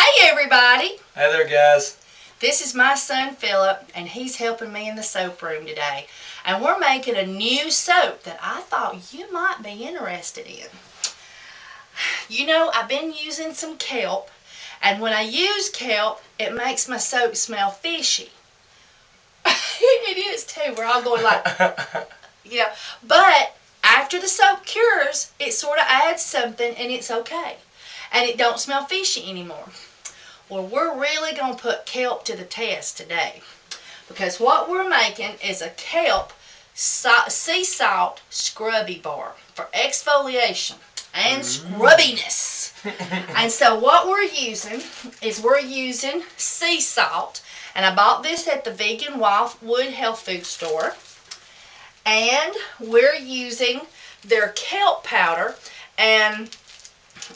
Hey everybody! Hey there, guys. This is my son Philip, and he's helping me in the soap room today. And we're making a new soap that I thought you might be interested in. You know, I've been using some kelp, and when I use kelp, it makes my soap smell fishy. It is too. We're all going like, yeah. But after the soap cures, it sort of adds something, and it's okay. And it don't smell fishy anymore. Well, we're really going to put kelp to the test today, because what we're making is a kelp sea salt scrubby bar for exfoliation and scrubbiness. And so what we're using is sea salt, and I bought this at the Vegan Wildwood Health Food Store, and we're using their kelp powder. And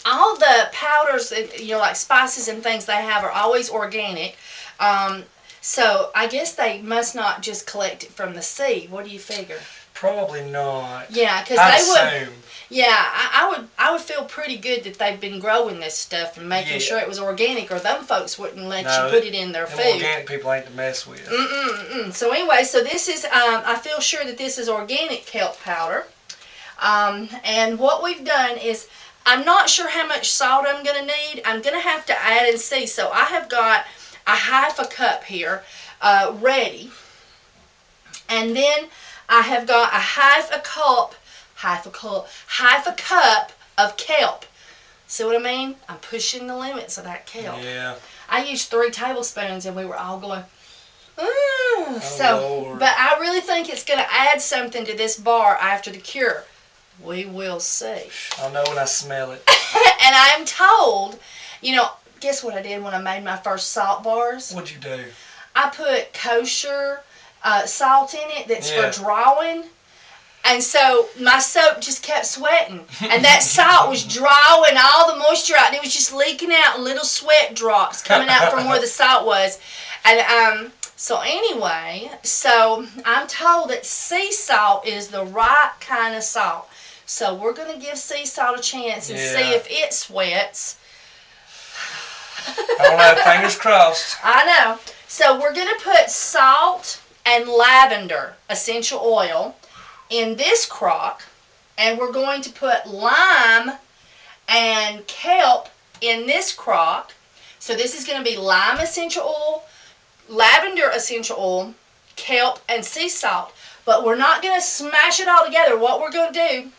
all the powders, like spices and things they have are always organic. So I guess they must not just collect it from the sea. What do you figure? Probably not. Yeah, because they would. Yeah, I would feel pretty good that they've been growing this stuff and making sure it was organic, or them folks wouldn't let you put it in their food. Organic people ain't to mess with. So anyway, so this is. I feel sure that this is organic kelp powder. And what we've done is, I'm not sure how much salt I'm going to need. I'm going to have to add and see. So I have got a half a cup here ready. And then I have got a half a cup of kelp. See what I mean? I'm pushing the limits of that kelp. Yeah. I used 3 tablespoons and we were all going, Lord. But I really think it's going to add something to this bar after the cure. We will see. I'll know when I smell it. And I'm told, guess what I did when I made my first salt bars? What'd you do? I put kosher salt in it that's for drawing. And so my soap just kept sweating. And that salt was drawing all the moisture out. And it was just leaking out little sweat drops coming out from where the salt was. And so anyway, I'm told that sea salt is the right kind of salt. So we're going to give sea salt a chance and see if it sweats. I don't know, fingers crossed. I know. So we're going to put salt and lavender essential oil in this crock. And we're going to put lime and kelp in this crock. So this is going to be lime essential oil, lavender essential oil, kelp, and sea salt. But we're not going to smash it all together. What we're going to do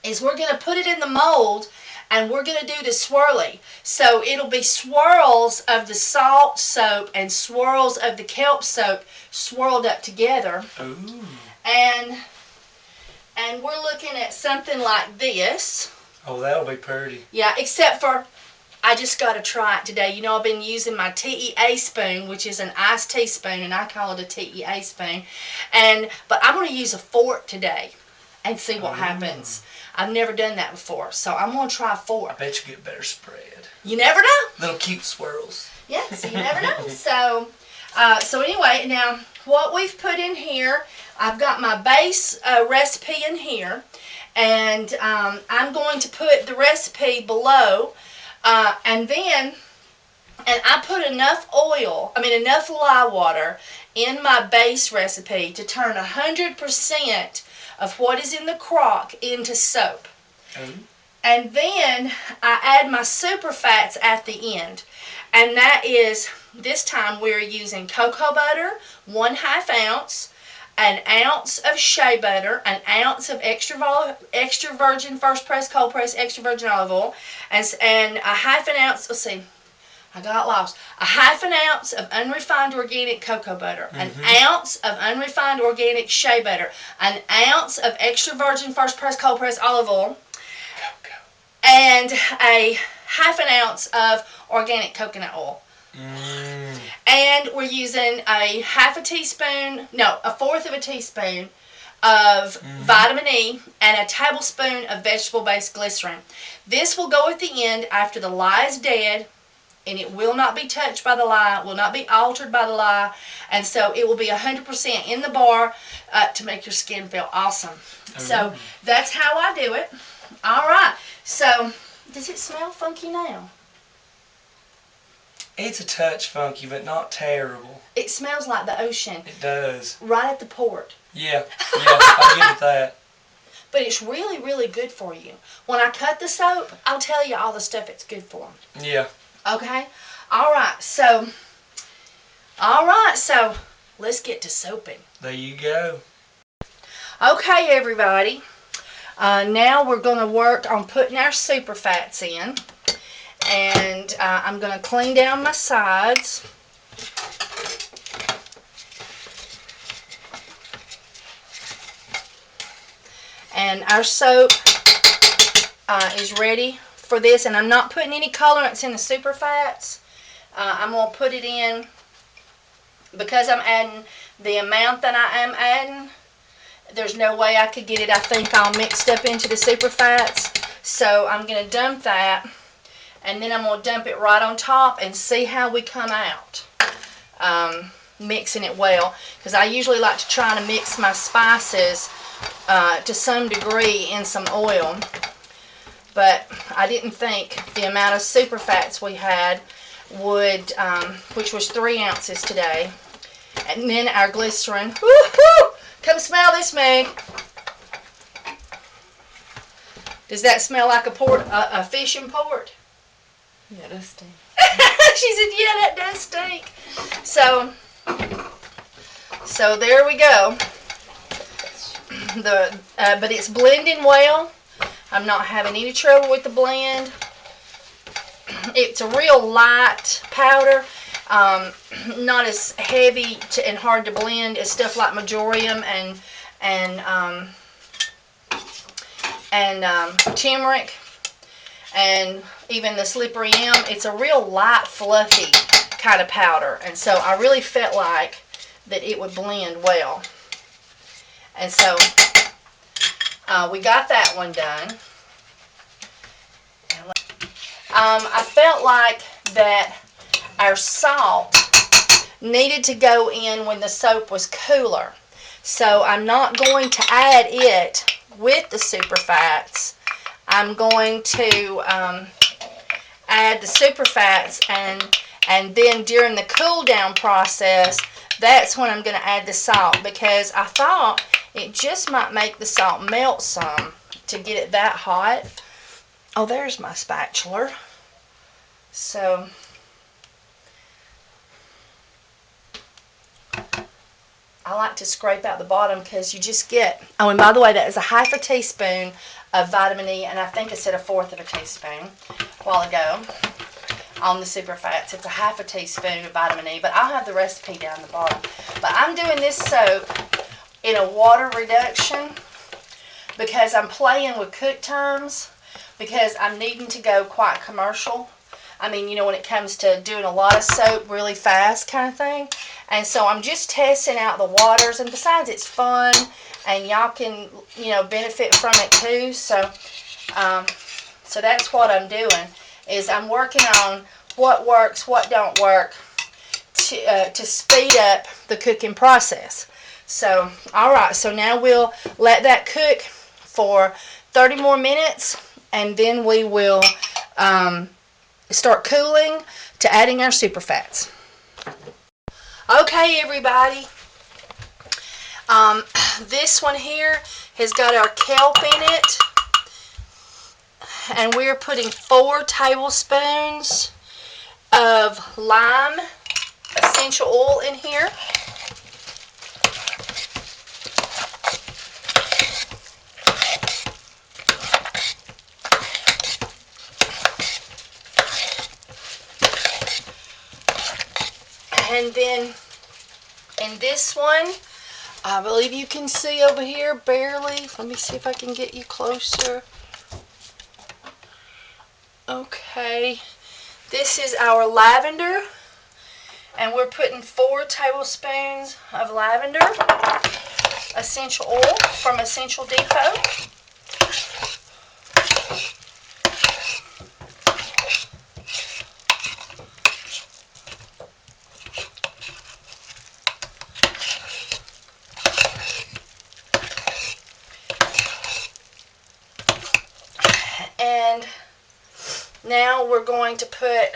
is we're going to put it in the mold, and we're going to do the swirly. So it'll be swirls of the salt soap and swirls of the kelp soap swirled up together. Ooh. And we're looking at something like this. Oh, that'll be pretty. Yeah, except for I just got to try it today. I've been using my TEA spoon, which is an iced tea spoon, and I call it a TEA spoon. But I'm going to use a fork today and see what happens. I've never done that before, so I'm going to try a fork. I bet you get better spread. You never know. Little cute swirls. Yeah, so you never know. So anyway, now what we've put in here, I've got my base recipe in here, and I'm going to put the recipe below, and I put enough lye water in my base recipe to turn 100% of what is in the crock into soap. And then I add my super fats at the end. And that is, this time we're using cocoa butter, 1/2 ounce, an ounce of shea butter, an ounce of extra virgin first press, cold press, extra virgin olive oil, and a 1/2 ounce, let's see, I got lost. A 1/2 ounce of unrefined organic cocoa butter, an ounce of unrefined organic shea butter, an ounce of extra virgin first press, cold press olive oil, and a 1/2 ounce of organic coconut oil. And we're using a 1/4 of a teaspoon of vitamin E and a tablespoon of vegetable-based glycerin. This will go at the end after the lye is dead, and it will not be touched by the lye, will not be altered by the lye, and so it will be 100% in the bar to make your skin feel awesome. So that's how I do it. All right. So does it smell funky now? It's a touch funky, but not terrible. It smells like the ocean. It does. Right at the port. Yeah, I'll give it that. But it's really, really good for you. When I cut the soap, I'll tell you all the stuff it's good for. Yeah. Okay? Alright, so let's get to soaping. There you go. Okay, everybody. Now we're going to work on putting our super fats in. And I'm going to clean down my sides. And our soap is ready for this. And I'm not putting any colorants in the super fats. I'm going to put it in because I'm adding the amount that I am adding. There's no way I could get it, I think, all mixed up into the super fats. So I'm going to dump that. And then I'm going to dump it right on top and see how we come out. Mixing it well. Because I usually like to try to mix my spices to some degree in some oil. But I didn't think the amount of super fats we had would, which was 3 ounces today. And then our glycerin. Woo-hoo! Come smell this, Meg. Does that smell like a fish in port? Yeah, it does stink. She said, yeah, that does stink. So there we go. But it's blending well. I'm not having any trouble with the blend. It's a real light powder. Not as heavy and hard to blend as stuff like marjoram and turmeric, and even the slippery elm. It's a real light, fluffy kind of powder, and so I really felt like that it would blend well. And so we got that one done. I felt like that our salt needed to go in when the soap was cooler. So I'm not going to add it with the super fats. I'm going to add the super fats, and then during the cool down process, that's when I'm going to add the salt, because I thought it just might make the salt melt some to get it that hot. Oh, there's my spatula. So I like to scrape out the bottom because you just get, oh, and by the way, that is a half a teaspoon of vitamin E, and I think I said a fourth of a teaspoon a while ago on the super fats. It's a half a teaspoon of vitamin E, but I'll have the recipe down the bottom. But I'm doing this soap in a water reduction because I'm playing with cook times, because I'm needing to go quite commercial. I mean, you know, when it comes to doing a lot of soap really fast kind of thing. And so I'm just testing out the waters. And besides, it's fun. And y'all can, you know, benefit from it too. So that's what I'm doing. Is I'm working on what works, what don't work to speed up the cooking process. So, alright. So now we'll let that cook for 30 more minutes. And then we will start cooling to adding our super fats. Okay, everybody. This one here has got our kelp in it. And we're putting 4 tablespoons of lime essential oil in here. And then in this one, I believe you can see over here barely. Let me see if I can get you closer. Okay. This is our lavender. And we're putting 4 tablespoons of lavender essential oil from Essential Depot. And now we're going to put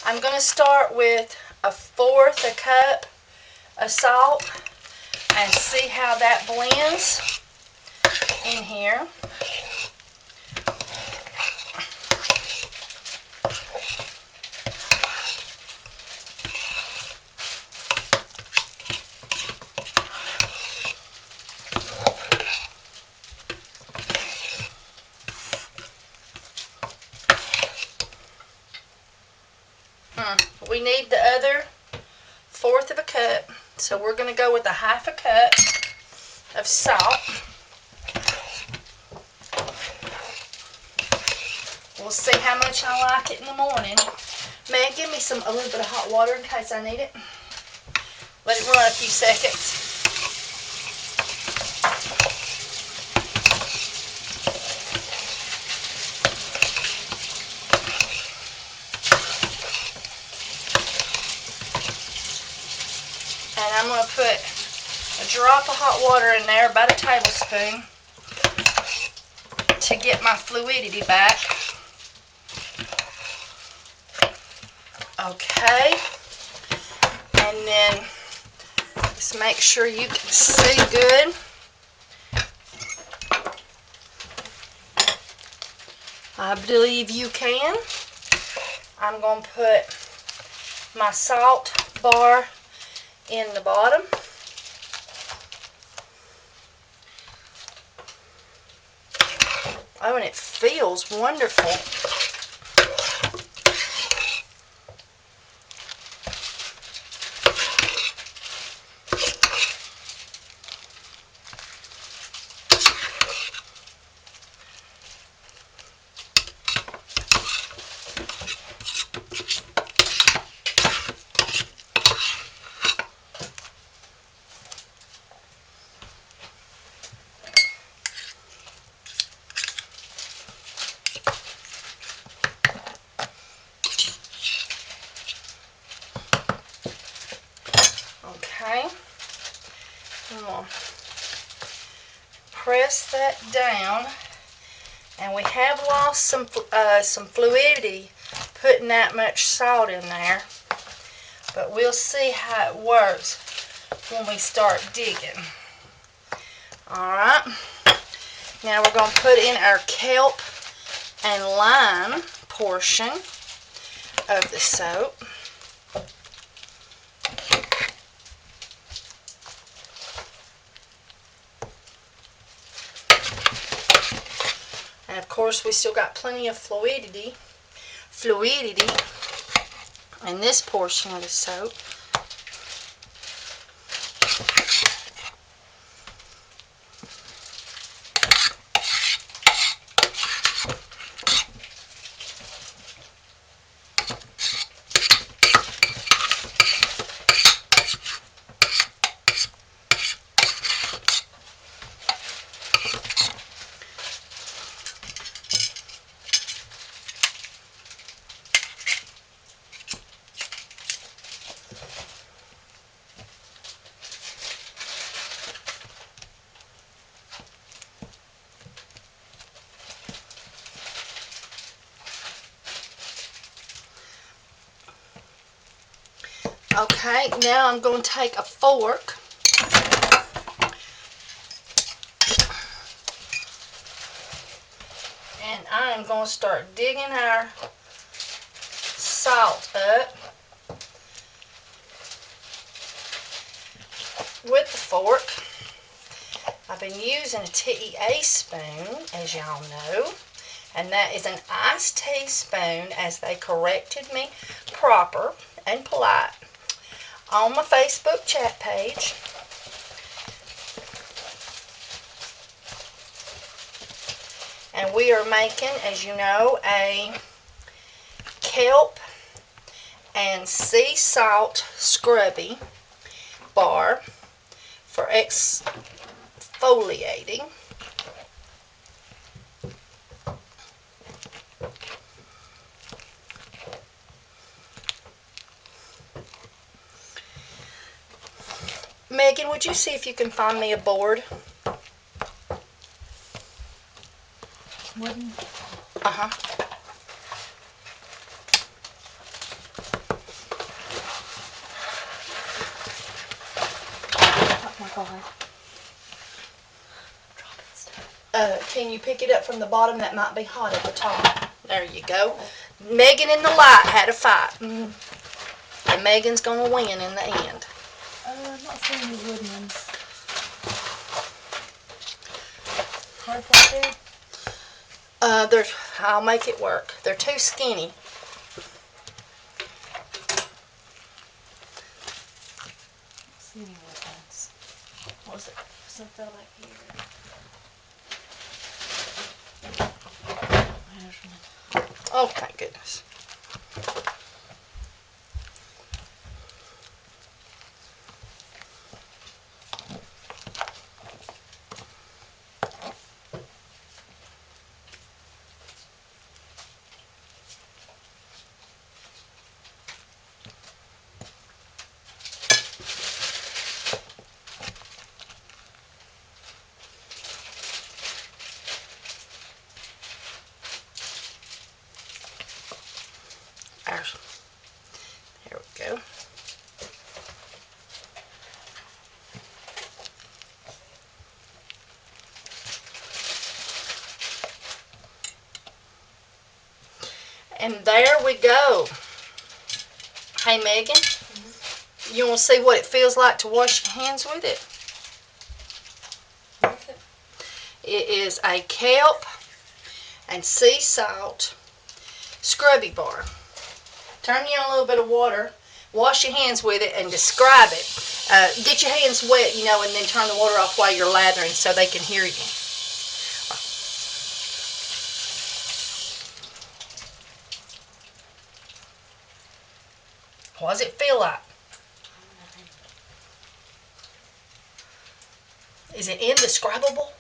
I'm going to start with 1/4 cup of salt and see how that blends in here. We need the other 1/4 of a cup, so we're going to go with 1/2 cup of salt. We'll see how much I like it in the morning. Meg, give me a little bit of hot water in case I need it. Let it run a few seconds. And I'm going to put a drop of hot water in there, about a tablespoon, to get my fluidity back. Okay. And then just make sure you can see good. I believe you can. I'm going to put my salt bar in the bottom. Oh, and it feels wonderful. Okay, I'm going to press that down, and we have lost some fluidity putting that much salt in there, but we'll see how it works when we start digging. Alright, now we're going to put in our kelp and lime portion of the soap. And of course we still got plenty of fluidity in this portion of the soap. Okay, now I'm going to take a fork and I'm going to start digging our salt up with the fork. I've been using a TEA spoon, as y'all know, and that is an iced teaspoon, as they corrected me proper and polite on my Facebook chat page. And we are making, as you know, a kelp and sea salt scrubby bar for exfoliating. Megan, would you see if you can find me a board? Wooden. Uh-huh. try. Can you pick it up from the bottom? That might be hot at the top. There you go. Megan and the light had a fight. And Megan's going to win in the end. I'm not seeing any wooden ones. Hard right there? I'll make it work. They're too skinny. I don't see any wood ones. Was it? Something like here. There's one. Oh, thank goodness. There we go. And there we go. Hey, Megan, you want to see what it feels like to wash your hands with it? What's it? It is a kelp and sea salt scrubby bar. Turn you on a little bit of water, wash your hands with it, and describe it. Get your hands wet, and then turn the water off while you're lathering so they can hear you. What does it feel like? Is it indescribable?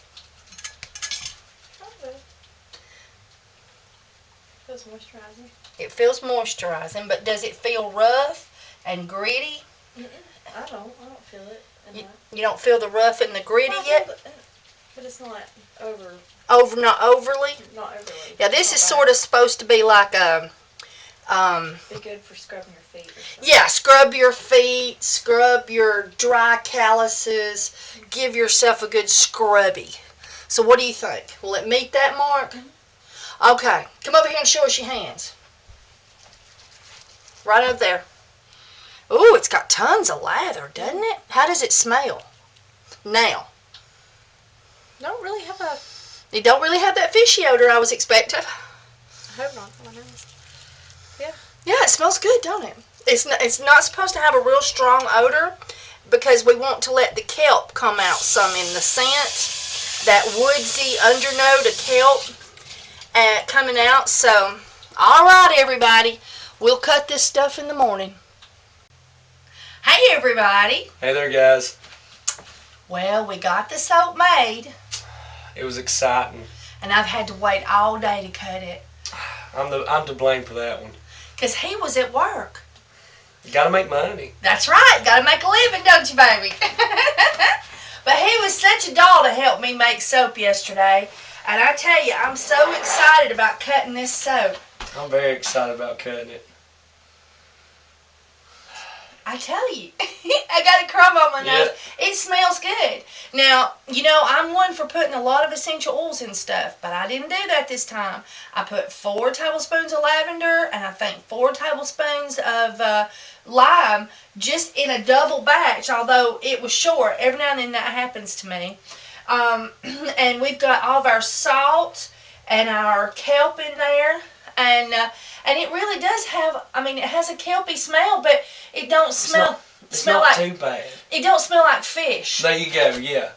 Feels moisturizing. It feels moisturizing, but does it feel rough and gritty? I don't feel it. You don't feel the rough and the gritty yet? But it's not over. Not overly? Not overly. Yeah, this is sort of supposed to be like a... Be good for scrubbing your feet or something. Yeah, scrub your feet, scrub your dry calluses, give yourself a good scrubby. So what do you think? Will it meet that mark? Okay, come over here and show us your hands. Right up there. Ooh, it's got tons of lather, doesn't it? How does it smell? Now. Don't really have a... You don't really have that fishy odor I was expecting. I hope not. Yeah, it smells good, don't it? It's not supposed to have a real strong odor because we want to let the kelp come out some in the scent. That woodsy undernote of kelp coming out. So, all right, everybody. We'll cut this stuff in the morning. Hey, everybody. Hey there, guys. Well, we got the soap made. It was exciting. And I've had to wait all day to cut it. I'm to blame for that one. Because he was at work. You gotta make money. That's right. Got to make a living, don't you, baby? But he was such a doll to help me make soap yesterday. And I tell you, I'm so excited about cutting this soap. I'm very excited about cutting it. I tell you, I got a crumb on my nose. It smells good. Now, I'm one for putting a lot of essential oils in stuff, but I didn't do that this time. I put 4 tablespoons of lavender and I think 4 tablespoons of lime just in a double batch, although it was short. Every now and then that happens to me. And we've got all of our salt and our kelp in there. And it really does have, it has a kelpy smell, but it don't smell not too bad. It don't smell like fish. There you go, yeah.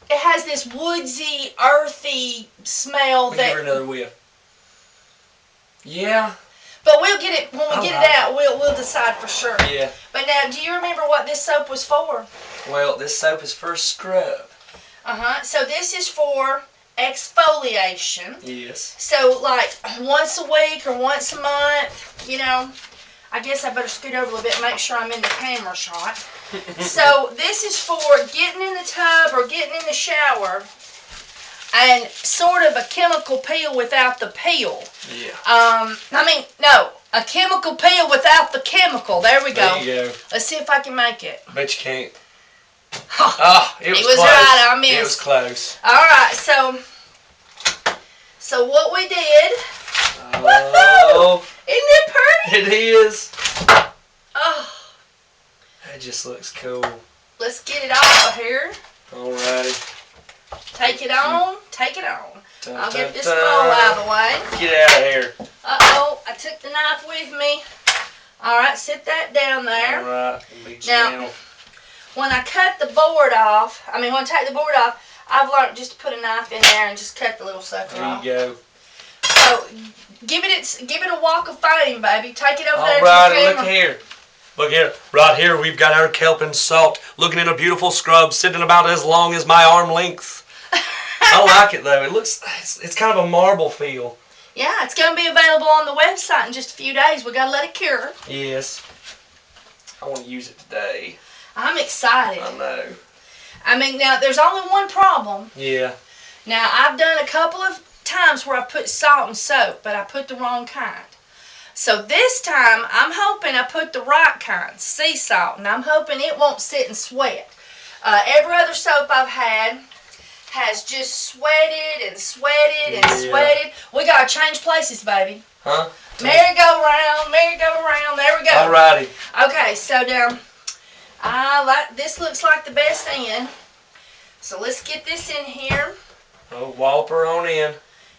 It has this woodsy, earthy smell Give her another whiff. Yeah. But we'll get it, when we get it out, we'll decide for sure. Yeah. But now, do you remember what this soap was for? Well, this soap is for a scrub. So this is for exfoliation. Yes. So like once a week or once a month, I guess I better scoot over a little bit and make sure I'm in the camera shot. So this is for getting in the tub or getting in the shower and sort of a chemical peel without the peel. Yeah. No, a chemical peel without the chemical. There we go. There you go. Let's see if I can make it. Bet you can't. Oh, it was He was close. right, I missed. It was close. Alright, so what we did. Oh. Isn't it pretty? It is. Oh. That just looks cool. Let's get it off of here. Alrighty. Take it on. Take it on. Dun, I'll dun, get this dun. bowl out of the way. Get out of here. Uh-oh, I took the knife with me. Alright, sit that down there. Alright. Now, when I cut the board off, when I take the board off, I've learned just to put a knife in there and just cut the little sucker off. There you go. So, give it a walk of fame, baby. Take it over there to the Alright, camera. look here. Look here. Right here, we've got our kelp and salt looking in a beautiful scrub sitting about as long as my arm length. I like it, though. It looks, it's kind of a marble feel. Yeah, it's going to be available on the website in just a few days. We got to let it cure. Yes. I want to use it today. I'm excited. I know. Now, there's only one problem. Yeah. Now, I've done a couple of times where I put salt and soap, but I put the wrong kind. So this time, I'm hoping I put the right kind, sea salt, and I'm hoping it won't sit and sweat. Every other soap I've had has just sweated and sweated and sweated. We got to change places, baby. Huh? Merry-go-round, merry-go-round. There we go. Alrighty. Okay, so now, this looks like the best end. So let's get this in here. Oh, whopper on in.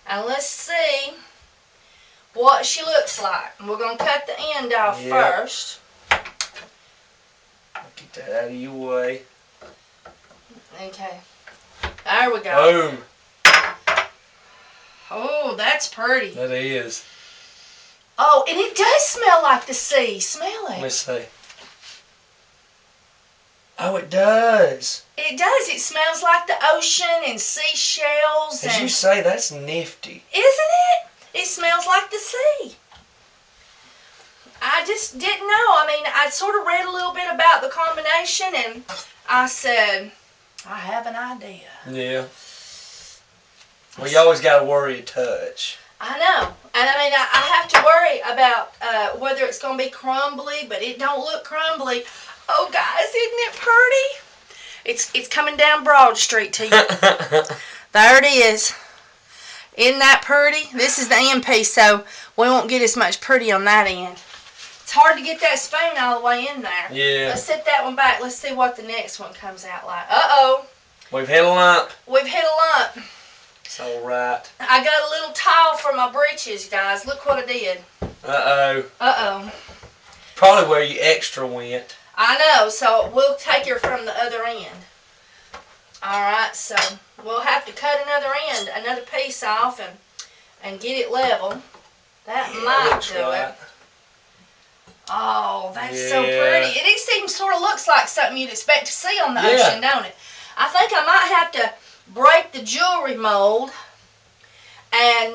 And let's see what she looks like. And we're going to cut the end off first. Get that out of your way. Okay. There we go. Boom. Oh, that's pretty. That is. Oh, and it does smell like the sea. Smell Let me it. see. Oh, it does. It does. It smells like the ocean and seashells. As And, you say, that's nifty. isn't it? It smells like the sea. I just didn't know. I sort of read a little bit about the combination, and I said, I have an idea. Yeah. Well, you always got to worry a touch. I know. And I have to worry about whether it's going to be crumbly, but it don't look crumbly. Oh, guys, isn't it pretty? It's coming down Broad Street to you. There it is. Isn't that pretty? This is the end piece, so we won't get as much pretty on that end. It's hard to get that spoon all the way in there. Yeah. Let's set that one back. Let's see what the next one comes out like. Uh-oh. We've hit a lump. We've hit a lump. It's alright. I got a little towel for my breeches, guys. Look what I did. Uh-oh. Uh-oh. Probably where you extra went. I know, so we'll take her from the other end. Alright, so we'll have to cut another piece off and get it level. That might looks do right. it. Oh, that's so pretty. It even sort of looks like something you'd expect to see on the ocean, don't it? I think I might have to break the jewelry mold and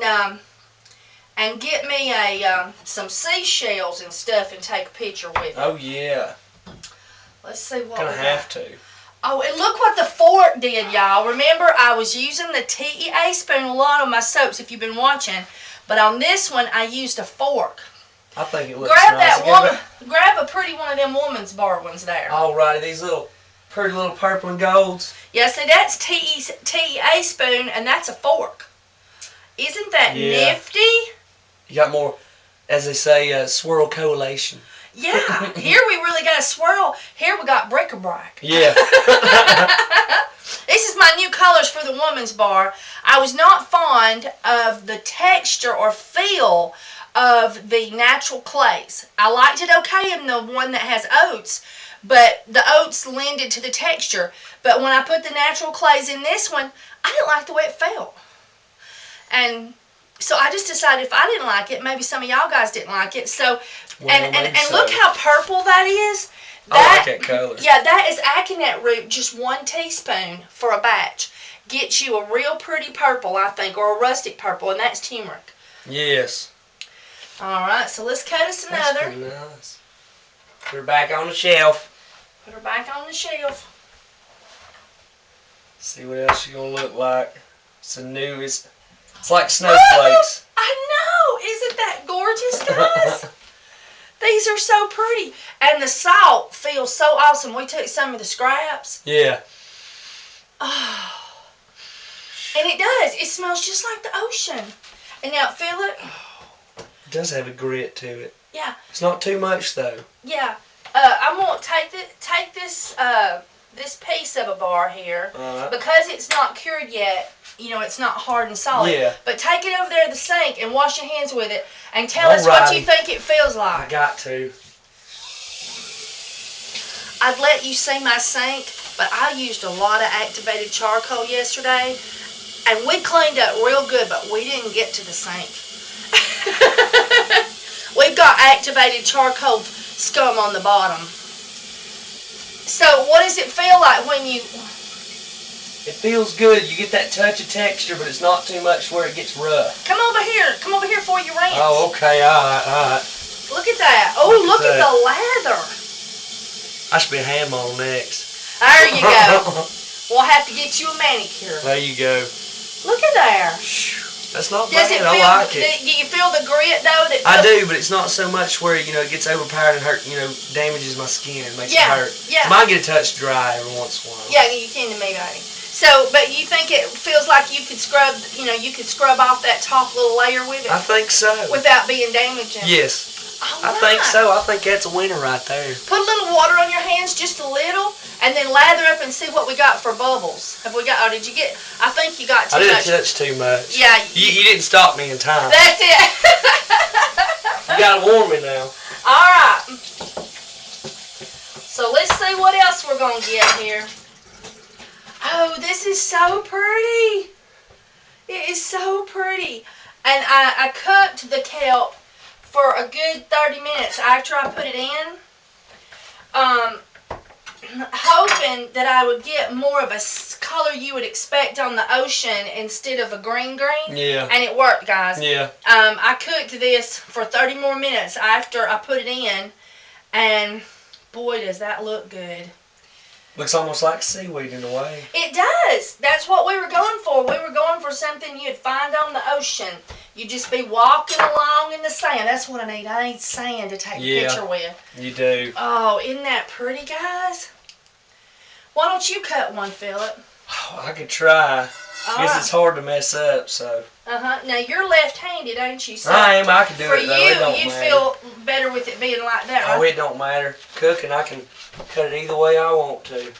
get me some seashells and stuff and take a picture with it. Oh, yeah. Let's see what Gonna we got. have to. Oh, and look what the fork did, y'all. Remember, I was using the TEA spoon a lot on my soaps, if you've been watching. But on this one, I used a fork. I think it looks Grab nice. that woman. Grab a pretty one of them woman's bar ones there. Alrighty, these pretty little purple and golds. Yeah, see, that's TEA spoon, and that's a fork. Isn't that nifty? You got more, as they say, swirl collation. Yeah, here we really got a swirl. Here we got bric-a-brac. Yeah. This is my new colors for the woman's bar. I was not fond of the texture or feel of the natural clays. I liked it okay in the one that has oats, but the oats lended to the texture. But when I put the natural clays in this one, I didn't like the way it felt. And so I just decided if I didn't like it, maybe some of y'all guys didn't like it. So, and look how purple that is. I like that color. Yeah, that is aconite root, just 1 teaspoon for a batch. Gets you a real pretty purple, I think, or a rustic purple, and that's turmeric. Yes. Alright, so let's cut us That's another. pretty nice. Put her back on the shelf. Put her back on the shelf. See what else she's going to look like. It's like snowflakes. I know! Isn't that gorgeous, guys? These are so pretty. And the salt feels so awesome. We took some of the scraps. Yeah. Oh. And it does. It smells just like the ocean. And now, feel it? It does have a grit to it. Yeah. It's not too much, though. Yeah. I'm going to take this piece of a bar here. Because it's not cured yet, you know, it's not hard and solid. Yeah. But take it over there to the sink and wash your hands with it and tell us what you think it feels like. I got to. I'd let you see my sink, but I used a lot of activated charcoal yesterday. And we cleaned up real good, but we didn't get to the sink. We've got activated charcoal scum on the bottom. So what does it feel like when you... It feels good. You get that touch of texture, but it's not too much where it gets rough. Come over here. Come over here for your rinse. Oh, okay. All right. Look at that. Oh, look at the leather. I should be a hand model next. There you go. We'll have to get you a manicure. There you go. Look at there. That's not Does bad. it I feel, like it. do you feel the grit though? I do, but it's not so much where it gets overpowered and hurt. Damages my skin, makes it hurt. Yeah. Mine get a touch dry every once in a while. Yeah, you can to me, baby. So, but you think it feels like you could scrub, you could scrub off that top little layer with it? I think so. Without being damaging. Yes. All I think right. so. I think that's a winner right there. Put a little water on your hands, just a little, and then lather up and see what we got for bubbles. Have we got? Or did you get? I think you got too much. I didn't touch too much. Yeah. You didn't stop me in time. That's it. You gotta warm me now. All right. So let's see what else we're gonna get here. Oh, this is so pretty. It is so pretty. And I cooked the kelp for a good 30 minutes after I put it in, hoping that I would get more of a color you would expect on the ocean instead of a green. Yeah. And it worked, guys. Yeah. I cooked this for 30 more minutes after I put it in, and boy, does that look good. Looks almost like seaweed in a way. It does. That's what we were going for. We were going for something you'd find on the ocean. You'd just be walking along in the sand. That's what I need. I need sand to take a picture with. You do. Oh, isn't that pretty, guys? Why don't you cut one, Philip? Oh, I could try. All Guess right. it's hard to mess up, so. Now, you're left-handed, ain't you? So I am. I can do for it, though. It don't you'd matter. feel better with it being like that, right? Oh, it don't matter. Cooking, I can cut it either way I want to.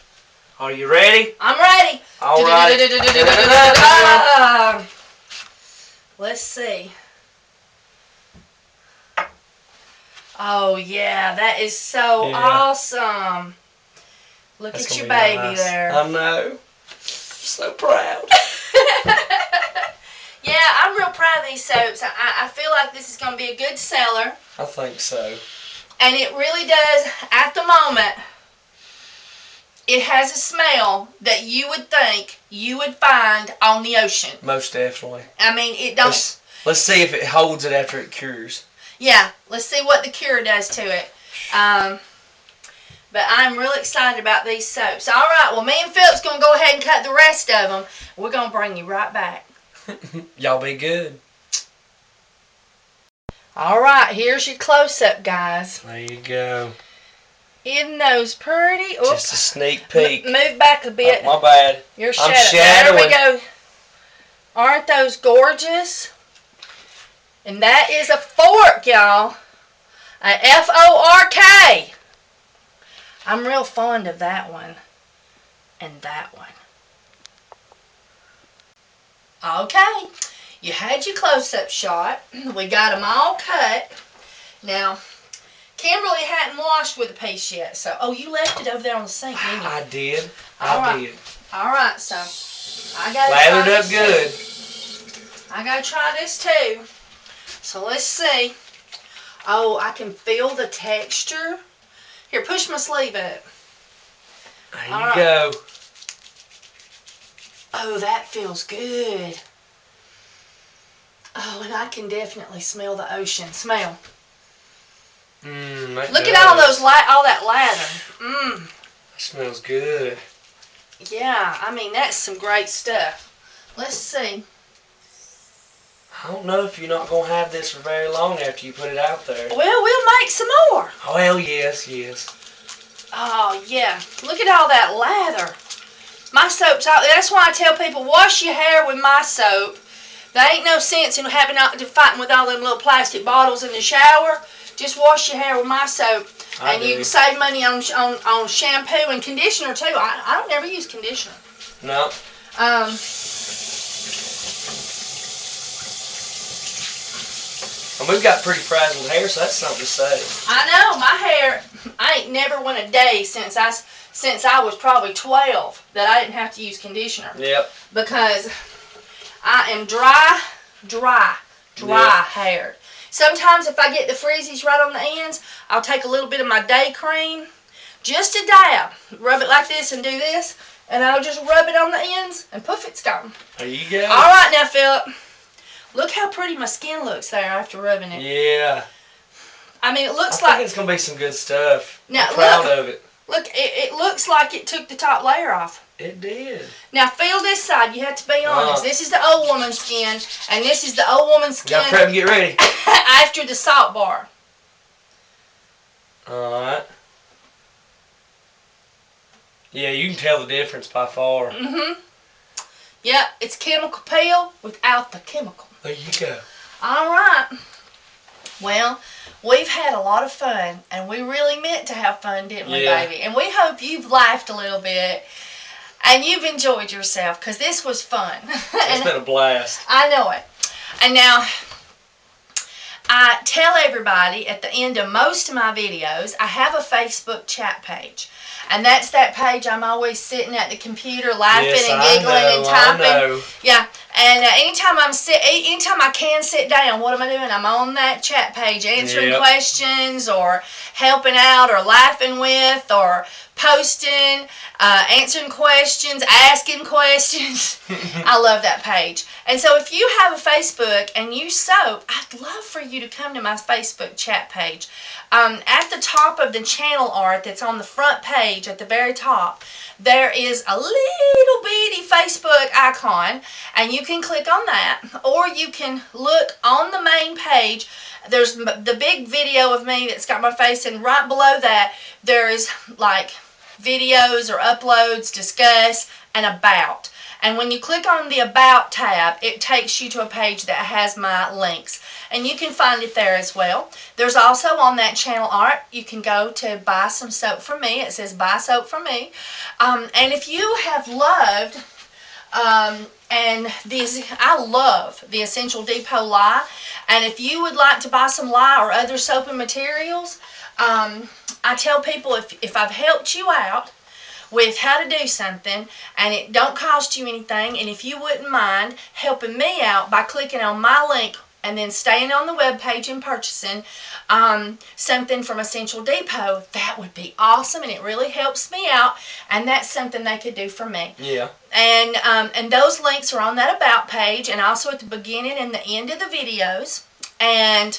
Are you ready? I'm ready. All right. Let's see. Oh, yeah, that is so awesome. Look That's at your gonna be baby nice. there. I know. So proud. Yeah, I'm real proud of these soaps. I feel like this is going to be a good seller. I think so. And it really does, at the moment, it has a smell that you would think you would find on the ocean. Most definitely. I mean, it don't... Let's see if it holds it after it cures. Yeah, let's see what the cure does to it. But I'm really excited about these soaps. All right, well, me and Philip's going to go ahead and cut the rest of them. We're going to bring you right back. Y'all be good. All right, here's your close-up, guys. There you go. Isn't those pretty? Oops. Just a sneak peek. Move back a bit. Oh, my bad. You're I'm shadowing. There we shadowing. go. Aren't those gorgeous? And that is a fork, y'all. A F-O-R-K. I'm real fond of that one. And that one. Okay. You had your close-up shot. We got them all cut. Now, Kimberly hadn't washed with a piece yet. So, oh, you left it over there on the sink, didn't you? I did. All I right. did. All right, so I got Lathered up good. I gotta try this too. So let's see. Oh, I can feel the texture. Here, push my sleeve up. There All you right. go. Oh, that feels good. Oh, and I can definitely smell the ocean. Smell. Look at all those all that lather. That smells good. Yeah, I mean that's some great stuff. Let's see. I don't know if you're not going to have this for very long after you put it out there. Well, we'll make some more. Well, yes, yes. Oh, yeah. Look at all that lather. My soap's out. That's why I tell people, wash your hair with my soap. There ain't no sense in fighting with all them little plastic bottles in the shower. Just wash your hair with my soap. And you can save money on shampoo and conditioner, too. I don't ever use conditioner. No. And we've got pretty frazzled hair, so that's something to say. I know. My hair, I ain't never went a day since I was probably 12 that I didn't have to use conditioner. Yep. Because I am dry haired. Sometimes if I get the frizzies right on the ends, I'll take a little bit of my day cream, just a dab, rub it like this and do this, and I'll just rub it on the ends, and poof, it's gone. There you go. All right now, Philip. Look how pretty my skin looks there after rubbing it. Yeah. I mean, it looks I think it's going to be some good stuff. Now, I'm proud of it. Look, it looks like it took the top layer off. It did. Now, feel this side. You have to be honest. This is the old woman's skin, and this is the old woman's skin. Got to prep and get ready. After the salt bar. Alright. Yeah, you can tell the difference by far. Mm-hmm. Yep, it's chemical peel without the chemical. There you go. Alright. Well, we've had a lot of fun, and we really meant to have fun, didn't we, baby? And we hope you've laughed a little bit, and you've enjoyed yourself, because this was fun. It's been a blast. I know it. And now, I tell everybody at the end of most of my videos, I have a Facebook chat page. And that's that page I'm always sitting at the computer laughing and giggling and typing. I know. Yeah, and anytime I can sit down, what am I doing? I'm on that chat page answering questions or helping out or laughing with or posting, answering questions, asking questions. I love that page. And so if you have a Facebook and you soap, I'd love for you to come to my Facebook chat page. At the top of the channel art that's on the front page at the very top, there is a little bitty Facebook icon, and you can click on that, or you can look on the main page. There's the big video of me that's got my face, and right below that there is like videos or uploads, discuss, and about. And when you click on the About tab, it takes you to a page that has my links. And you can find it there as well. There's also on that channel art, you can go to buy some soap from me. It says buy soap from me. And if you have loved, I love the Essential Depot lye. And if you would like to buy some lye or other soap and materials, I tell people if I've helped you out with how to do something and it don't cost you anything, and if you wouldn't mind helping me out by clicking on my link and then staying on the web page and purchasing something from Essential Depot, that would be awesome, and it really helps me out, and that's something they could do for me. Yeah. And those links are on that About page, and also at the beginning and the end of the videos. And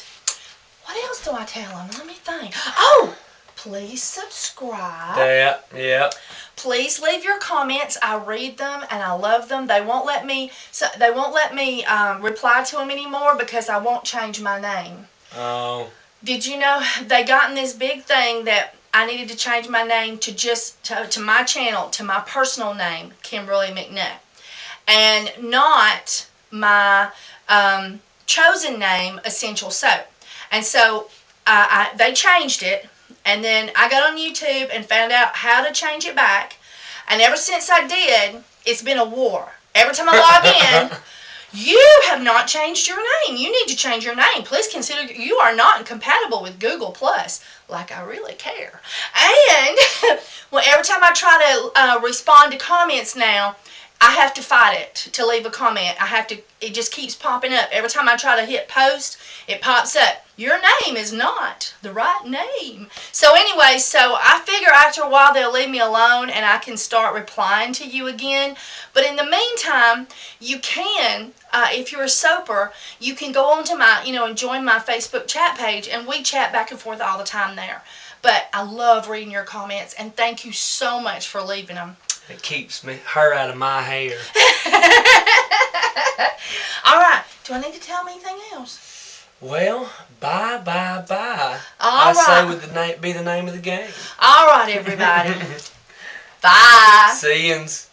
what else do I tell them? Let me think. Oh! Please subscribe. Yeah. Please leave your comments. I read them and I love them. They won't let me reply to them anymore because I won't change my name. Oh. Did you know they got in this big thing that I needed to change my name to to my channel, to my personal name, Kimberly McNutt, and not my chosen name, Essential Soap. And so they changed it. And then I got on YouTube and found out how to change it back. And ever since I did, it's been a war. Every time I log in, you have not changed your name. You need to change your name. Please consider you are not compatible with Google Plus. Like I really care. And well, every time I try to respond to comments now, I have to fight it to leave a comment. It just keeps popping up. Every time I try to hit post, it pops up. Your name is not the right name. So anyway, so I figure after a while they'll leave me alone and I can start replying to you again. But in the meantime, you can, if you're a soaper, you can go on to my, and join my Facebook chat page, and we chat back and forth all the time there. But I love reading your comments, and thank you so much for leaving them. It keeps her out of my hair. All right. Do I need to tell them anything else? Well, bye, bye, bye. All I say right. would be the name of the game. All right, everybody. Bye. See yous.